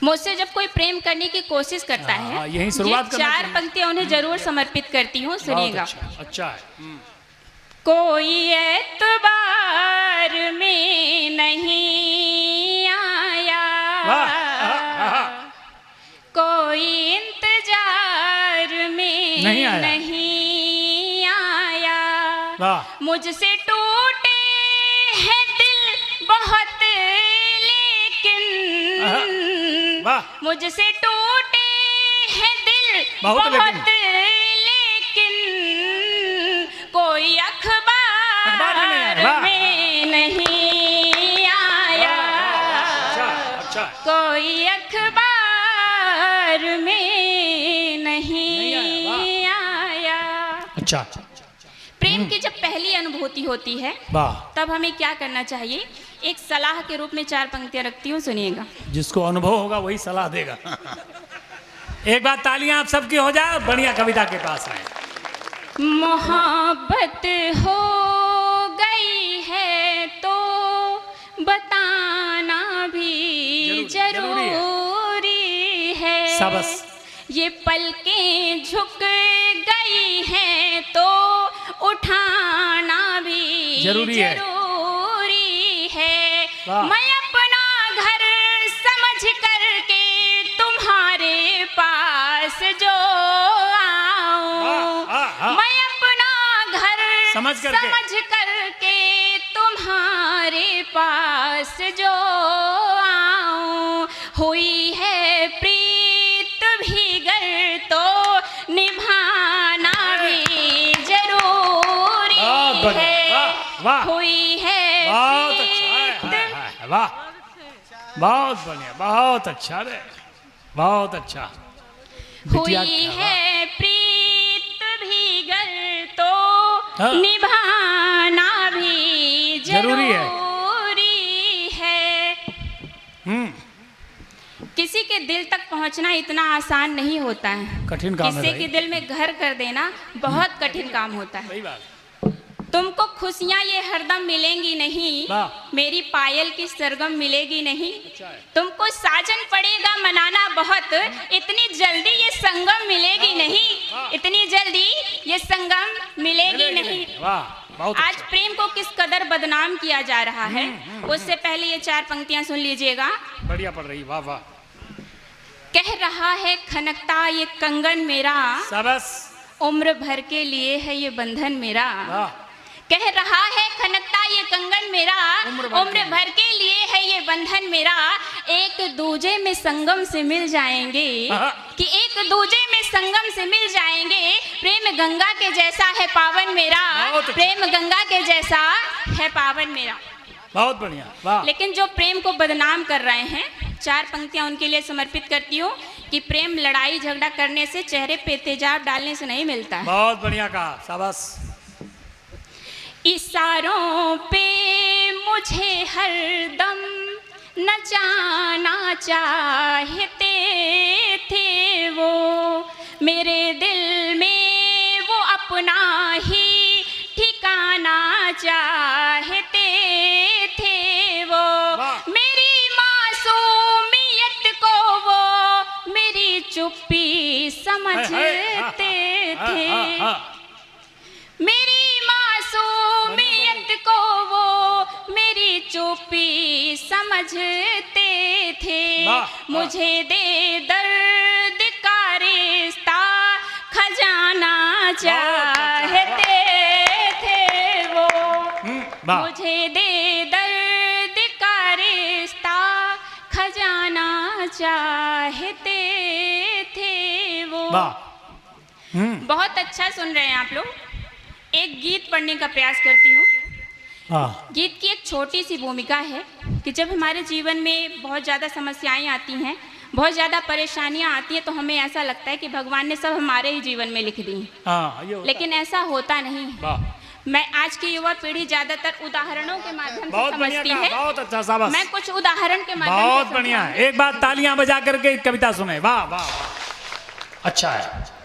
मुझसे जब कोई प्रेम करने की कोशिश करता है, यही शुरुआत ये 4 पंक्तियां उन्हें जरूर समर्पित करती हूँ, सुनिएगा। अच्छा है। कोई एतबार में नहीं आया, कोई इंतजार में नहीं आया, मुझसे टूटे हैं दिल बहुत लेकिन, मुझसे टूटे हैं दिल बहुत लेकिन, कोई अखबार में नहीं आया, कोई अखबार में नहीं आया। अच्छा, प्रेम की जब पहली अनुभूति होती है तब हमें क्या करना चाहिए, एक सलाह के रूप में 4 पंक्तियां रखती हूँ, सुनिएगा। जिसको अनुभव होगा वही सलाह देगा। एक बार तालियां आप सबकी हो जाए, बढ़िया कविता के पास आए। मोहब्बत हो गई है तो बताना भी जरूरी है, शाबाश। ये पलकें झुक गई हैं तो उठाना भी जरूरी है। मैं अपना घर समझ करके तुम्हारे पास जो आऊं, मैं अपना घर समझ करके तुम्हारे पास जो आऊं, हुई है प्रीत भीगर तो निभाना भी जरूरी है, हुई है वाह, बहुत बढ़िया, बहुत अच्छा रे, बहुत अच्छा। हुई है प्रीत भीगर तो निभाना भी जरूरी है। किसी के दिल तक पहुंचना इतना आसान नहीं होता है, कठिन काम है। किसी के दिल में घर कर देना बहुत कठिन काम होता है। तुमको खुशियाँ ये हरदम मिलेंगी नहीं, मेरी पायल की सरगम मिलेगी नहीं, तुमको साजन पड़ेगा मनाना बहुत, इतनी जल्दी ये संगम मिलेगी नहीं, इतनी जल्दी ये संगम मिलेगी नहीं। आज प्रेम को किस कदर बदनाम किया जा रहा है, उससे पहले ये 4 पंक्तियां सुन लीजिएगा। बढ़िया पढ़ रही, वाह वाह। कह रहा है खनकता ये कंगन मेरा, उम्र भर के लिए है ये बंधन मेरा, कह रहा है खनकता ये कंगन मेरा, उम्र भर के लिए है ये बंधन मेरा, एक दूजे में संगम से मिल जाएंगे, कि एक दूजे में संगम से मिल जाएंगे, प्रेम गंगा के जैसा है पावन मेरा, प्रेम गंगा के जैसा है पावन मेरा। बहुत बढ़िया, वाह। लेकिन जो प्रेम को बदनाम कर रहे हैं, 4 पंक्तियां उनके लिए समर्पित करती हूँ कि प्रेम लड़ाई झगड़ा करने से, चेहरे पे तेजाब डालने से नहीं मिलता है। बहुत बढ़िया कहा, शाबाश। इशारों पे मुझे हरदम नचाना चाहते थे वो, मेरे दिल में वो अपना ही ठिकाना चाहते थे वो, मेरी मासूमियत को वो मेरी चुप्पी समझते थे, मेरी मासूमियत को वो मेरी चुप्पी समझते थे, मुझे दे दर्द का रिश्ता खजाना चाहते थे वो, मुझे दे दर्द का रिश्ता खजाना चाहते थे वो। बहुत अच्छा सुन रहे हैं आप लोग। एक गीत पढ़ने का प्रयास करती हूँ। गीत की एक छोटी सी भूमिका है कि जब हमारे जीवन में बहुत ज़्यादा समस्याएं आती हैं, बहुत ज़्यादा परेशानियां आती हैं, तो हमें ऐसा लगता है कि भगवान ने सब हमारे ही जीवन में लिख दी, लेकिन ऐसा होता नहीं। मैं आज की युवा पीढ़ी ज्यादातर उदाहरणों के माध्यम से समझती है। बहुत अच्छा, शाबाश। मैं कुछ उदाहरण के माध्यम से बहुत बढ़िया। एक बार तालियां बजा करके कविता सुने। वाह वाह, अच्छा है।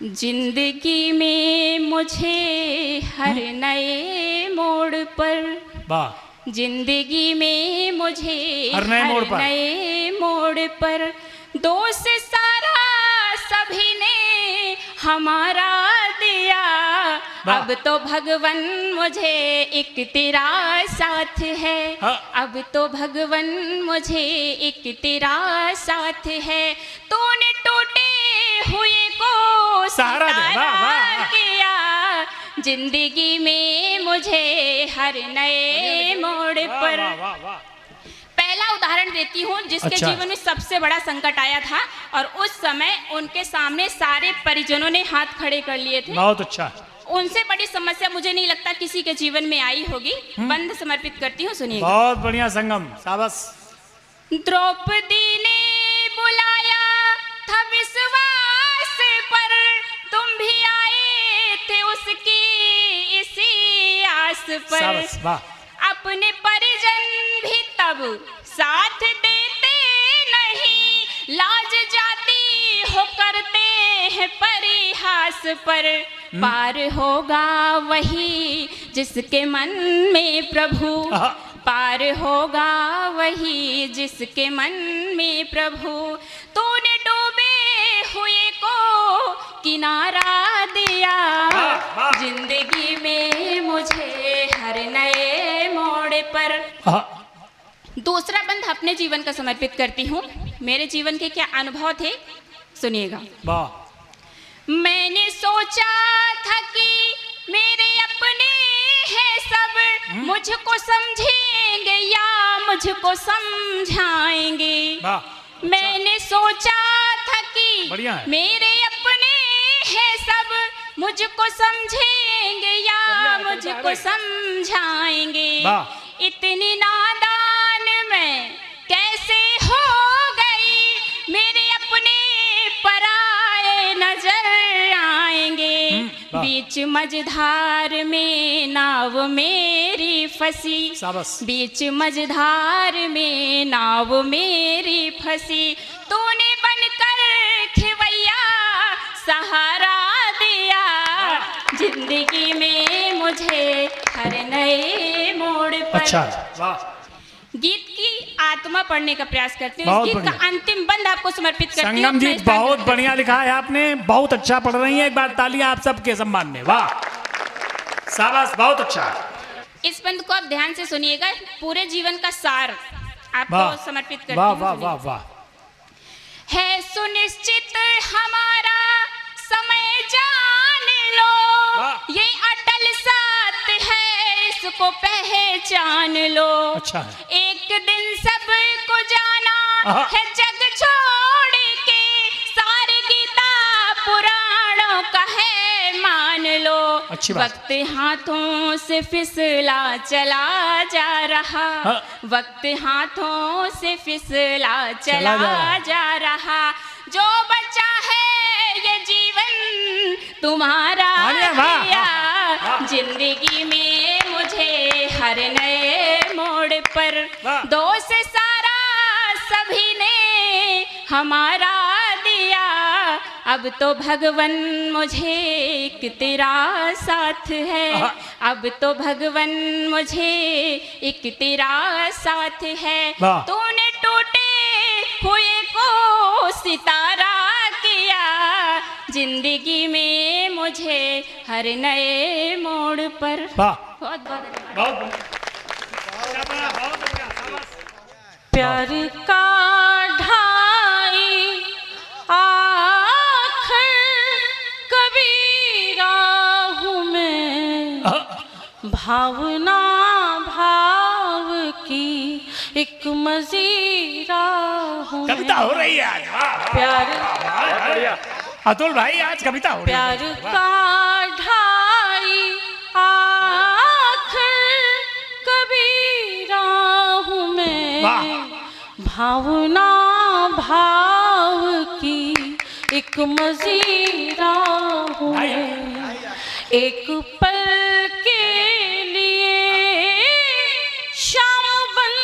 जिंदगी में मुझे हर नए मोड़ पर जिंदगी में मुझे हर नए मोड़ पर। नए मोड़ पर दोष सारा सभी ने हमारा दिया। वाह। अब तो भगवन मुझे एक तेरा साथ है। हाँ। अब तो भगवन मुझे एक तेरा साथ है। तूने टूटे हुए को सहारा दे। वाह, वाह, वाह। किया। जिंदगी में मुझे हर नए मोड़ पर। वाह, वाह, वाह। पहला उदाहरण देती हूँ जिसके अच्छा। जीवन में सबसे बड़ा संकट आया था और उस समय उनके सामने सारे परिजनों ने हाथ खड़े कर लिए थे। बहुत अच्छा। उनसे बड़ी समस्या मुझे नहीं लगता किसी के जीवन में आई होगी। बंद समर्पित करती हूँ, सुनिएगा। बहुत बढ़िया संगम, शाबाश। द्रौपदी ने बुलाया था विश्वास पर, तुम भी आए थे उसकी इसी आस पर। शाबाश, वाह। अपने परिजन भी तब साथ देते नहीं, लाज जाती हो करते हैं परिहास पर। पार होगा वही जिसके मन में प्रभु, आहा। पार होगा वही जिसके मन में प्रभु। तूने डूबे हुए को किनारा दिया। वाह, वाह। जिंदगी में मुझे हर नए मोड़ पर। दूसरा बंद अपने जीवन का समर्पित करती हूँ। मेरे जीवन के क्या अनुभव थे, सुनिएगा। वाह। मैंने सोचा था कि मेरे अपने हैं सब, मुझको समझेंगे या मुझको समझाएंगे। वाह। मैंने सोचा था कि बढ़िया है। मेरे अपने हैं सब, मुझको समझेंगे या मुझको समझाएंगे। वाह। इतनी नादान मैं कैसे हो गई, मेरे अपने पराए नजर आएंगे। वाह। बीच मझधार में नाव मेरी फंसी, शाबाश। बीच मझधार में नाव मेरी फंसी। तूने बनकर खेवैया सहारा दिया। जिंदगी में मुझे हर नए मोड़ पर। अच्छा, वाह। गीत की आत्मा पढ़ने का प्रयास करते हैं। बहुत इस गीत का बढ़िया। अंतिम बंद आपको समर्पित करती हूँ। संगम जी अपना स्थान बहुत ग्रहण बढ़िया लिखा है आपने, बहुत अच्छा पढ़ रही हैं। एक बार तालियां आप सबके सम्मान में। वाह, शाबाश, बहुत अच्छा। इस बंद को आप ध्यान से सुनिएगा। पूरे जीवन का सार आपको वाह, समर्पित करती वाह, हूँ। वाह, सुनिए। वाह, वाह। है सुनिश्चित हमारा समय जान लो, वाह। ये अटल सत्य है इसको पहचान लो। अच्छा है। एक दिन सबको जाना आहा। है जग छोड़ के, सारी गीता पुराणों का है मान लो। अच्छी बात। वक्त हाथों से फिसला चला जा रहा, हाँ। वक्त हाथों से फिसला चला चला जा रहा। जो बचा है ये जीवन तुम्हारा अरे वाह, दिया। वाह। जिंदगी में मुझे हर नए मोड़ पर वाह। दोष सारा सभी ने हमारा दिया। अब तो भगवन मुझे एक तेरा साथ है। आहा। अब तो भगवन मुझे एक तेरा साथ है। वाह। तूने टूटे हुए को सितारा किया। जिंदगी में मुझे हर नए मोड़ पर। वाह, बहुत बहुत धन्यवाद। बहुत बढ़िया। बहुत बढ़िया, शाबाश। प्यार का ढाई आखिर कबीरा हूँ मैं, भावना भाव की एक मजीरा हूँ कविता मैं। हो रही है आज। वाह, वाह, प्यार वाह, बढ़िया। अतुल भाई आज कविता हो रही प्यार है। वाह। का ढाई आखिर कबीरा हूँ मैं, वाह। भावना भाव की एक मजीरा हूँ मैं। एक पल के लिए शाम बन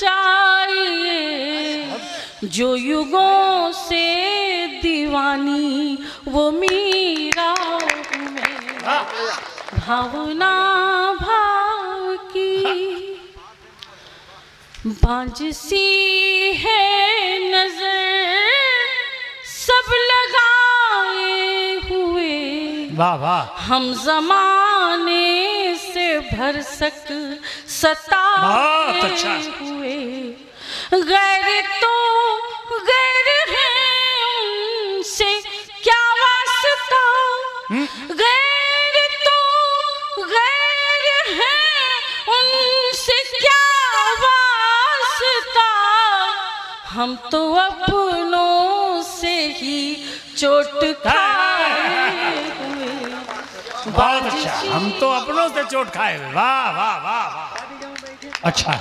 जाए, जो युगों से दीवानी वो मीरा हूँ मैं। भावना भाव की बांझ सी है नजर सब लगाए हुए, वाह वाह, हम जमाने से भरसक सताए बहुत अच्छा। हुए। गैर तो गैर है उनसे क्या वास्ता, गैर तो गैर है उनसे क्या वास्ता, हम तो अपनों से ही चोट खाए हुए। बहुत अच्छा, हम तो अपनों से चोट खाए हुए। वाह वाह वाह वाह, अच्छा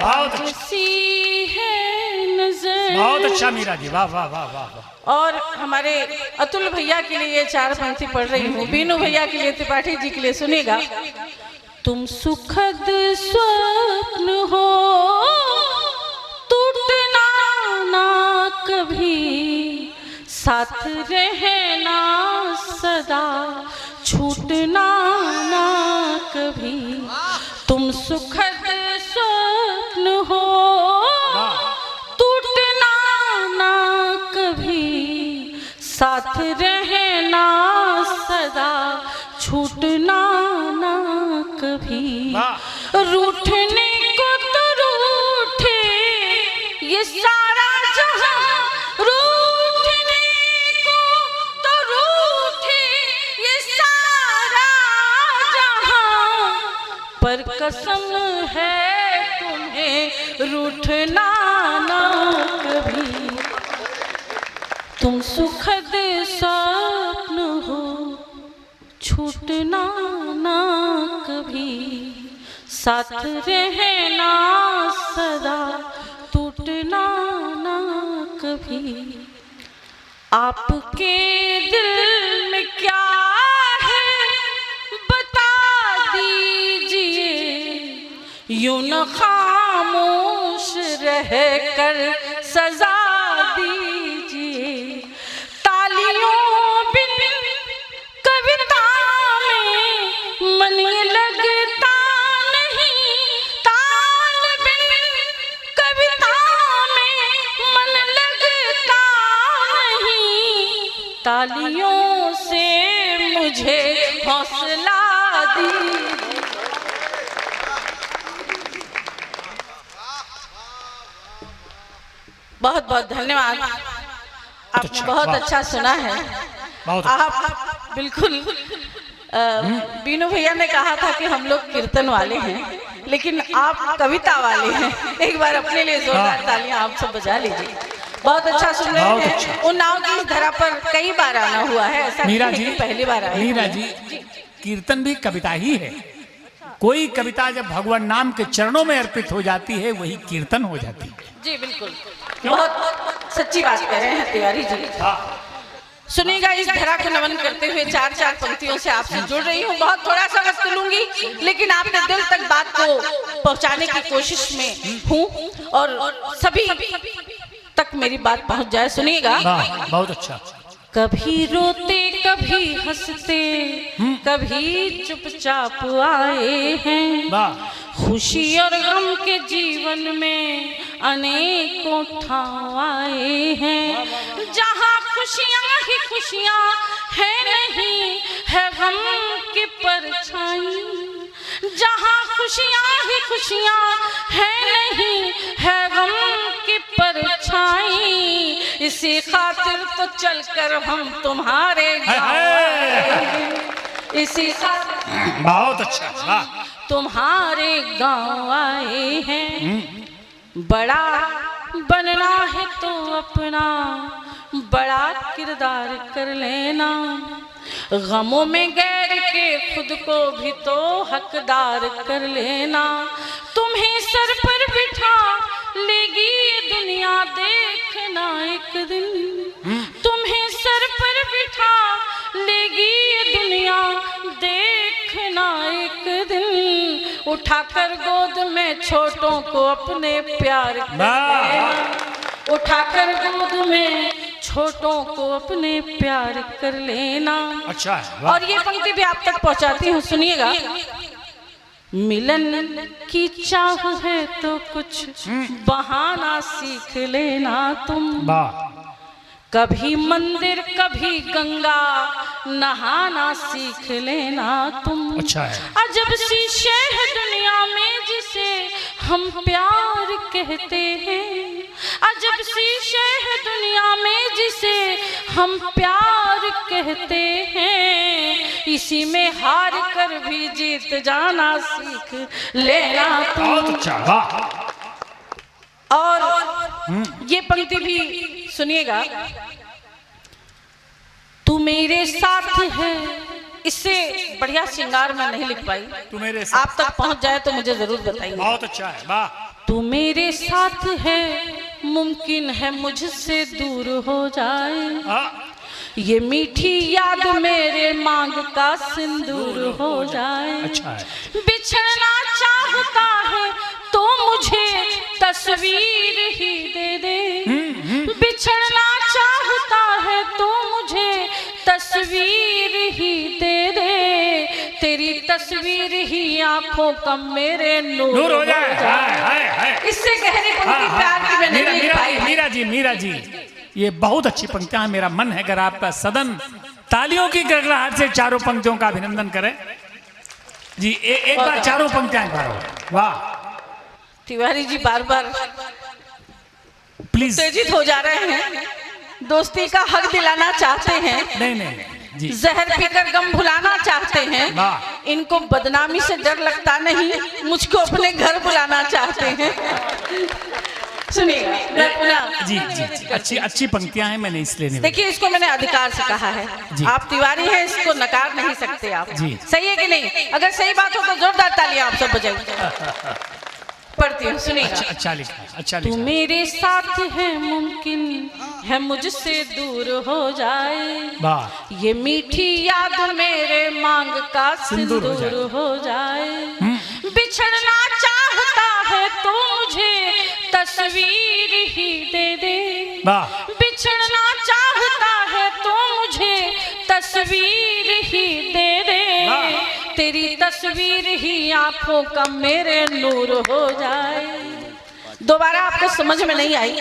बहुत अच्छा, सी है नजर। बहुत अच्छा मीरा जी, वाह वाह वाह वाह वाह। और हमारे अतुल भैया के लिए ये 4 पंक्ति पढ़ रही हूँ, बीनू भैया के लिए, त्रिपाठी जी के लिए। सुनिएगा। तुम सुखद स्वप्न हो, टूटना ना कभी, साथ रहना सदा, छूटना ना कभी। तुम सुखद स्वप्न हो, टूटना ना कभी, साथ रहना सदा, छूटना ना कभी। रूठने को तो रूठे ये सारा जहां, रूठने को तो रूठे ये सारा जहां, पर कसम है तुम्हें रूठना ना कभी। तुम सुखद स्वप्न हो, छूटना ना कभी, साथ रहना सदा, टूटना ना कभी। आपके दिल में क्या है बता दीजिए, यूं न खामोश रह कर सजा दीजिए। तालियों बिन कविता में मन लगता नहीं, ताल बिन कविता में मन लगता नहीं, तालियों से मुझे हौसला दी। बहुत बहुत धन्यवाद, आपने बहुत अच्छा सुना है। आप बिल्कुल बीनू भैया ने कहा था कि हम लोग कीर्तन वाले हैं, लेकिन आप कविता वाले हैं। एक बार अपने लिए जोरदार तालियां आप सब बजा लीजिए। बहुत अच्छा सुन रहे हैं। उन्नाव की इस धरा पर कई बार आना हुआ है, ऐसा मीरा जी, पहली बार आया। मीरा जी, कीर्तन भी कविता ही है। कोई कविता जब भगवान नाम के चरणों में अर्पित हो जाती है, वही कीर्तन हो जाती है। जी बिल्कुल, बहुत सच्ची बात कह रहे हैं तिवारी जी। सुनिएगा, इस धरा को नमन करते हुए 4 पंक्तियों से आपसे जुड़ रही हूँ। बहुत थोड़ा सा वक्त लूंगी, लेकिन आपके दिल तक बात को पहुंचाने की कोशिश में हूँ और सभी तक मेरी बात पहुंच जाए। सुनिएगा। बहुत अच्छा। कभी रोते कभी हंसते, कभी चुपचाप आए हैं, खुशी और गम के जीवन में अनेकों ठाव आए हैं। जहाँ खुशियाँ ही खुशियाँ है, नहीं है गम की परछाई, जहाँ खुशियाँ ही खुशियाँ है, नहीं है गम की परछाई। इसी खातिर तो चलकर हम तुम्हारे गाँव, इसी खातिर बहुत अच्छा तुम्हारे गाँव आए हैं। बड़ा बनना है तो अपना बड़ा किरदार कर लेना, गमों में गैर के खुद को भी तो हकदार कर लेना। तुम्हें सर पर बिठा लेगी ये दुनिया, देखना एक दिन। तुम्हें सर पर बिठा लेगी ये दुनिया, देखना एक दिन। उठाकर गोद में छोटों को अपने प्यार कर लेना, उठाकर गोद में छोटों को अपने प्यार कर लेना। अच्छा। और ये पंक्ति भी आप तक पहुंचाती हूँ, सुनिएगा। मिलन की चाह है तो कुछ बहाना सीख लेना तुम। वाह, कभी मंदिर कभी गंगा नहाना सीख लेना तुम। अच्छा है। अजब सी शय है दुनिया में जिसे हम प्यार कहते हैं। अजब सी शय है दुनिया में जिसे हम प्यार कहते हैं। इसी में हार कर भी जीत जाना सीख लेना तुम। बहुत अच्छा, वाह। और ये पंक्ति भी सुनिएगा। तू मेरे साथ है, इससे बढ़िया श्रृंगार मैं नहीं लिख पाई। तू मेरे आप तक पहुंच जाए तो मुझे जरूर बताइए। बहुत अच्छा है, वाह। तू मेरे साथ है, मुमकिन है मुझसे दूर हो जाए। ये मीठी याद मेरे मांग का सिंदूर हो जाए। अच्छा है। बिछड़ना चाहता है तो मुझे तस्वीर ही दे दे। बिछड़ना चाहता है तो मुझे तस्वीर ही दे दे। तेरी तस्वीर ही आंखों का मेरे नूर हो जाए। हाय। इससे गहरी पंक्ति प्यार की मैंने नहीं लिख पाई। मीरा जी, ये बहुत अच्छी पंक्तियां हैं। मेरा मन है अगर आपका सदन तालियों की गड़गड़ाहट से चारों पंक्तियों का अभिनंदन करे जी। एक बार चारों पंक्तियां, वाह। तिवारी जी बार बार प्लीज, उत्तेजित हो जा रहे हैं, दोस्ती का हक दिलाना चाहते हैं। नहीं जी, जहर पीकर गम भुलाना चाहते हैं। वाह। इनको बदनामी से डर लगता नहीं, मुझको अपने घर बुलाना चाहते हैं। सुनिए जी, अच्छी पंक्तियां हैं, मैंने इसलिए नहीं। देखिए, इसको मैंने अधिकार से कहा है। आप तिवारी हैं, इसको नकार नहीं सकते आप। जी। सही है कि नहीं? अगर सही बात हो तो जोरदार तालियां आप सब बजाइए। पढ़ती हूँ, सुनिए। अच्छा लिखा, अच्छा तू लिखा। मेरे साथ है, मुमकिन है मुझसे दूर हो जाए। वाह। ये मीठी याद मेरे मांग का सिंदूर हो जाए। बिछड़ना चाहता है तो मुझे तस्वीर ही दे दे। वाह। बिछड़ना चाहता है तो मुझे तस्वीर ही दे दे। तेरी तस्वीर ही आंखों का मेरे नूर हो जाए। दोबारा आपको समझ में नहीं आई,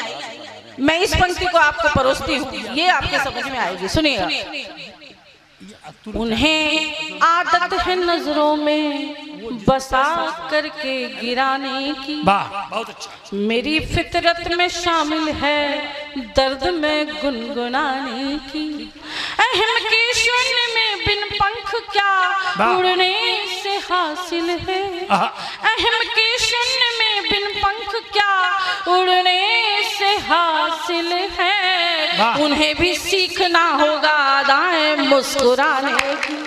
मैं इस पंक्ति को आपको परोसती हूँ, ये आपके समझ में आएगी। सुनिएगा। उन्हें आदत है नजरों में बसा करके गिराने की। वाह, बहुत अच्छा। मेरी फितरत में शामिल है दर्द में गुनगुनाने की। अहम के शून्य में बिन पंख क्या उड़ने से हासिल है। अहम के शून्य में बिन पंख क्या उड़ने से हासिल है। उन्हें भी सीखना होगा अदाएं मुस्कुराने की।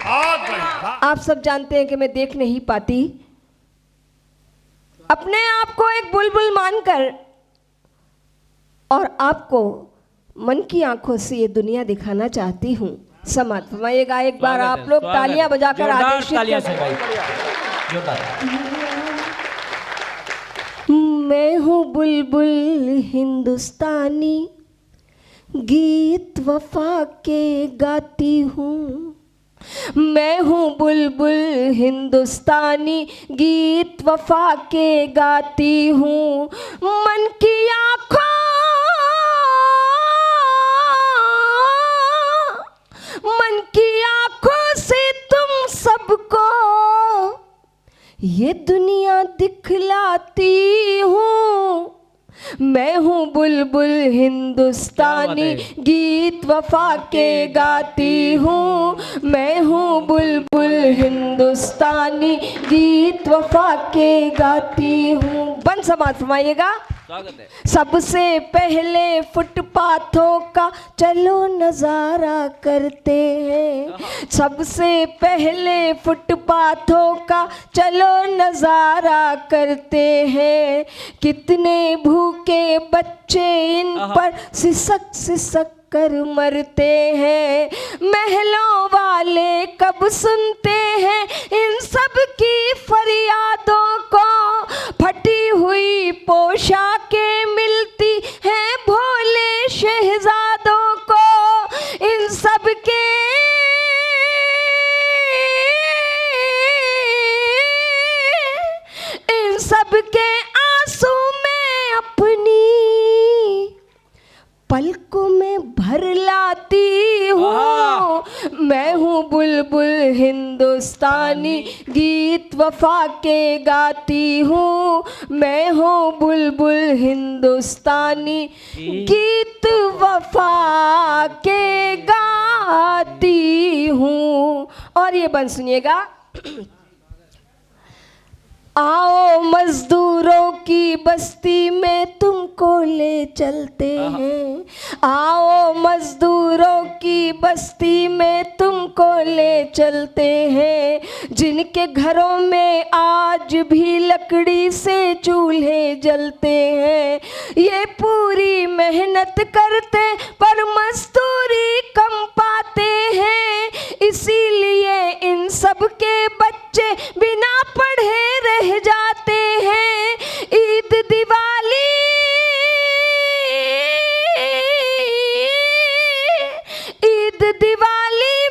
आप सब जानते हैं कि मैं देख नहीं पाती, अपने आप को एक बुलबुल मानकर और आपको मन की आंखों से ये दुनिया दिखाना चाहती हूँ। समाज फरमाइएगा एक बार आप लोग तालियां बजाकर आदेशित मैं हूँ बुलबुल हिंदुस्तानी, गीत वफा के गाती हूँ। मैं हूँ बुलबुल हिंदुस्तानी, गीत वफा के गाती हूँ। मन की आँखों से तुम सबको ये दुनिया दिखलाती हूँ। मैं हूँ बुलबुल हिंदुस्तानी, गीत वफा के गाती हूँ। मैं हूँ बुलबुल हिंदुस्तानी, गीत वफा के गाती हूँ। बन समाज फरमाइएगा। सबसे पहले फुटपाथों का चलो नज़ारा करते हैं। सबसे पहले फुटपाथों का चलो नज़ारा करते हैं। कितने भूखे बच्चे इन पर सिसक सिसक कर मरते हैं। महलों वाले कब सुनते हैं इन सब की फरियादों को। फटी हुई पोशाकें मिलती हैं भोले शहजादों को। इन सब के पलकों में भर लाती हूँ। मैं हूँ बुलबुल हिंदुस्तानी, गीत वफा के गाती हूँ। मैं हूँ बुलबुल हिंदुस्तानी, गीत वफा के गाती हूँ। और ये बंद सुनिएगा। आओ मजदूरों की बस्ती में तुमको ले चलते हैं। आओ मजदूरों की बस्ती में तुमको ले चलते हैं। जिनके घरों में आज भी लकड़ी से चूल्हे जलते हैं। ये पूरी मेहनत करते पर मजदूरी कम पाते हैं। इसीलिए इन सब के बच्चे बिना पढ़े रह जाते हैं। ईद दिवाली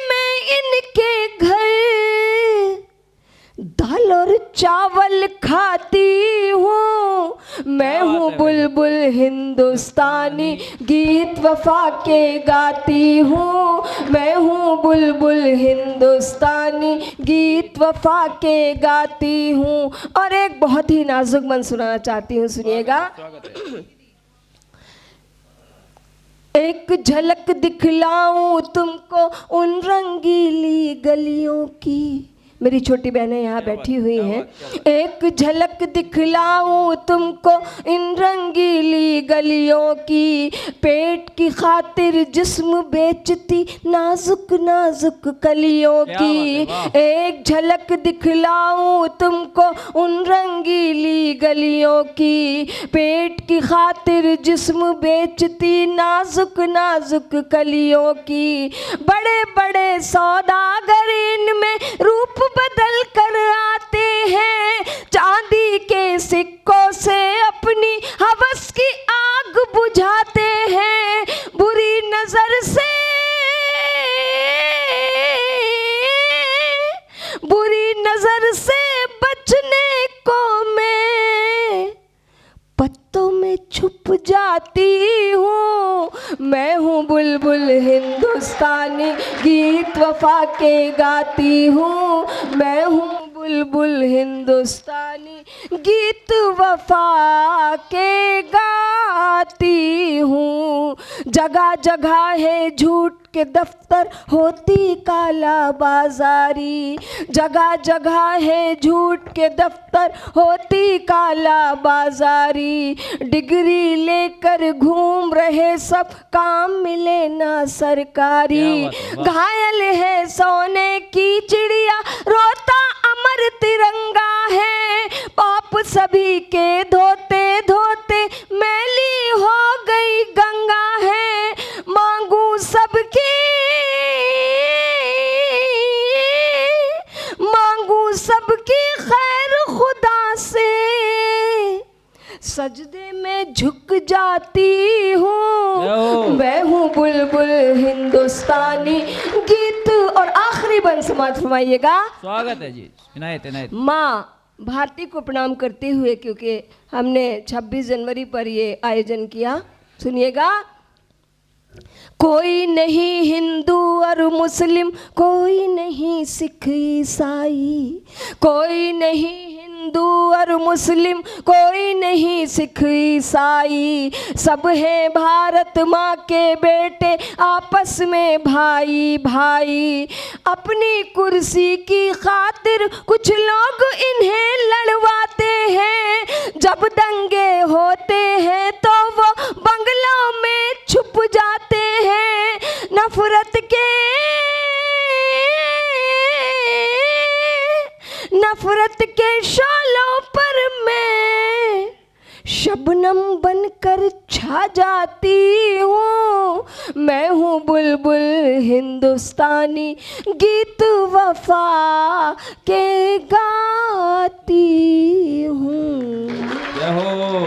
में इनके घर दाल और चावल खाती हूँ। मैं हूँ बुलबुल हिंदुस्तानी, गीत वफा के गाती हूँ। मैं हूँ बुलबुल हिंदुस्तानी, गीत वफा के गाती हूँ। और एक बहुत ही नाजुक मन सुनाना चाहती हूँ, सुनिएगा। एक झलक दिखलाऊं तुमको उन रंगीली गलियों की। मेरी छोटी बहनें यहाँ बैठी हुई हैं। एक झलक दिखलाऊं तुमको इन रंगीली गलियों की। पेट की खातिर जिस्म बेचती नाजुक नाजुक कलियों की। एक झलक दिखलाऊं तुमको उन रंगीली गलियों की। पेट की खातिर जिस्म बेचती नाजुक नाजुक कलियों की। बड़े बड़े सौदागर इनमें रूप बदल कर आते हैं। चांदी के सिक्कों से अपनी हवस की आग बुझाते हैं। बुरी नजर से बचने को मैं पत्तों में छुप जाती हूँ। मैं हूँ बुलबुल हिंदुस्तानी, गीत वफा के गाती हूँ। मैं हूँ बुलबुल हिंदुस्तानी, गीत वफा के गाती हूँ। जगह जगह है झूठ के दफ्तर, होती काला बाजारी। जगह जगह है झूठ के दफ्तर, होती काला बाजारी। डिग्री लेकर घूम रहे सब, काम मिले ना सरकारी। घायल है सोने की चिड़िया, रोता अमर तिरंगा है। पाप सभी के धोते धोते मैली हो गई गंगा है। मांगू सबकी खैर खुदा से, सजदे में झुक जाती हूँ। मैं हूँ बुलबुल हिंदुस्तानी, गीत। और आखिरी बंद समाप्त फरमाइएगा। स्वागत है जी। इनायत माँ भारती को प्रणाम करते हुए, क्योंकि हमने 26 जनवरी पर ये आयोजन किया। सुनिएगा। कोई नहीं हिंदू और मुस्लिम, कोई नहीं सिख ईसाई। कोई नहीं हिंदू और मुस्लिम, कोई नहीं सिख ईसाई। सब हैं भारत माँ के बेटे, आपस में भाई भाई। अपनी कुर्सी की खातिर कुछ लोग इन्हें लड़वाते हैं। जब दंगे होते हैं तो वो बंगलों में छुप जाते हैं। नफरत के शोलों पर मैं शबनम बनकर छा जाती हूँ। मैं हूँ बुलबुल हिंदुस्तानी, गीत वफा के गाती हूँ। जय हो।